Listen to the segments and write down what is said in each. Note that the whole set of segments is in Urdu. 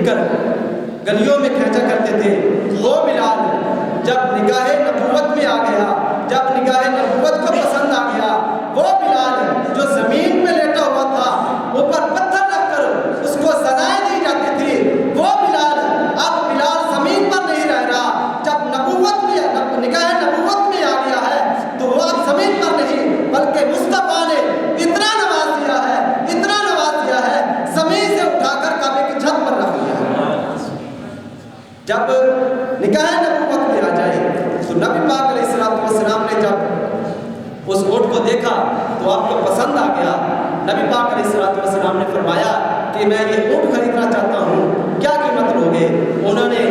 لکھ کر گلیوں میں کھینچا کرتے تھے، وہ بلال جب نگاہ نبوت میں آ گیا، جب نگاہ نبوت کو پسند آ گیا، وہ بلال جو زمین پہ لیٹا ہوا تھا، اوپر پتھر رکھ کر اس کو سزائیں دی جاتی تھی، وہ بلال اب بلال زمین پر نہیں رہ رہا، جب نبوت میں نگاہ نبوت میں آ گیا ہے تو وہ اب زمین پر نہیں بلکہ مصطفیٰ نے اتنا نواز دیا ہے، اتنا نواز دیا ہے، زمین سے اٹھا کر کعبے کی چھت پر رکھ دیا ہے۔ جب نگاہ نبوت میں آ جائے تو نبی پاک علیہ السلام نے جب اس اونٹ کو دیکھا تو آپ کو پسند آ گیا، نبی پاک علیہ السلام نے فرمایا کہ میں یہ اونٹ خریدنا چاہتا ہوں، کیا قیمت لوگے؟ انہوں نے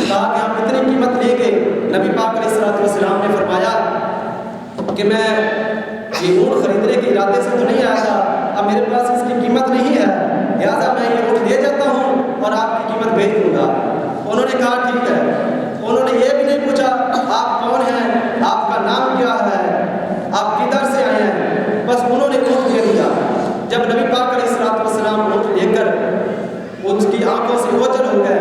کہا کہ ہم اتنی قیمت لیں گے۔ نبی پاک علیہ السلام نے فرمایا کہ میں یہ اونٹ خریدنے کے ارادے سے تو نہیں آیا تھا، اب میرے پاس اس کی قیمت نہیں ہے، لہٰذا میں یہ اونٹ لے جاتا ہوں اور آپ کی قیمت بھیج دوں گا۔ انہوں نے کہا ٹھیک ہے۔ انہوں نے یہ بھی نہیں پوچھا آپ کون ہیں، آپ کا نام کیا ہے، آپ کدھر سے آئے ہیں، بس انہوں نے اونٹ دے دیا۔ جب نبی پاک علیہ السلام اونٹ لے کر اس کی آنکھوں سے اوجھل ہو گئے،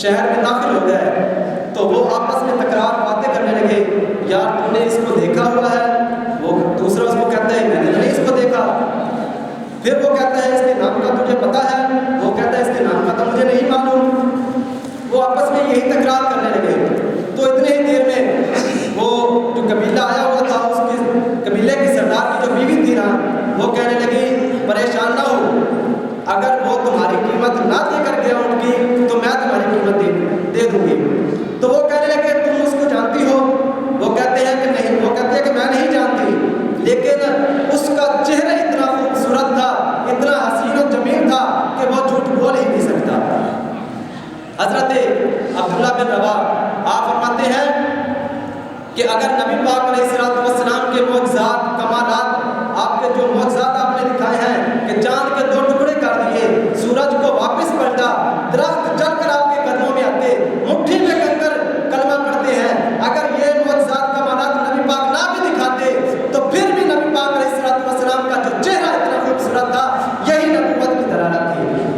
شہر میں داخل ہو گئے تو وہ آپس میں تکرار باتیں کرنے لگے، یار تم نے اس کو دیکھا ہوا ہے؟ وہ دوسرا اس کو کہتا ہے میں نے نہیں اس کو دیکھا۔ پھر وہ کہتا ہے اس کے نام کا تجھے پتہ ہے؟ وہ کہتا ہے اس کے نام کا تو مجھے نہیں معلوم۔ وہ آپس میں یہی تکرار کرنے لگے تو اتنے ہی دیر میں وہ جو قبیلہ آیا ہوا تھا، اس کے قبیلے کی سردار کی جو بیوی تھی نا، وہ کہنے لگی پریشان نہ ہو، اگر وہ تمہاری قیمت نہ دے کر گیا ان کی تو میں تمہاری قیمت دے دوں گی۔ تو وہ کہنے لگے تم اس کو جانتی ہو؟ وہ کہتے ہیں کہ نہیں، وہ کہتے ہیں کہ میں نہیں جانتی، لیکن اس کا چہرہ اتنا خوبصورت تھا، اتنا حسین و جمیل تھا کہ وہ جھوٹ بول ہی نہیں سکتا۔ حضرت عبداللہ بن رواح آپ فرماتے ہیں کہ اگر نبی پاک علیہ السلام کے معجزات، کمالات، آپ کے جو معجزات آپ نے دکھائے ہیں کہ چاند کے 2 ٹکڑے کر دیے، سورج کو واپس پلٹا، درخت چل کر آپ کے قدموں میں آتے، مٹھی میں کنکر کلمہ پڑھتے ہیں، اگر یہ معجزات، کمالات نبی پاک نہ بھی دکھاتے تو پھر بھی نبی پاک علیہ السلام کا جو چہرہ اتنا خوبصورت تھا، یہی نبوت کی دلالت تھی۔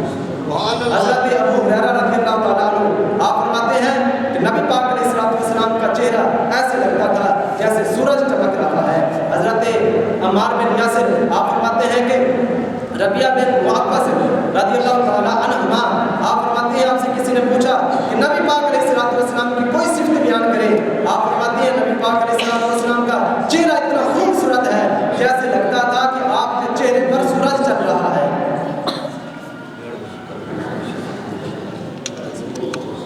حضرت ابو ہریرہ رضی اللہ تعالیٰ عنہ آپ فرماتے ہیں کہ نبی پاک علیہ السلام کا چہرہ ایسے لگتا تھا جیسے سورج چمک رہا ہے۔ حضرت عمار بن یاسر آپ فرماتے ہیں کہ ربیعہ بن معوذ رضی اللہ تعالیٰ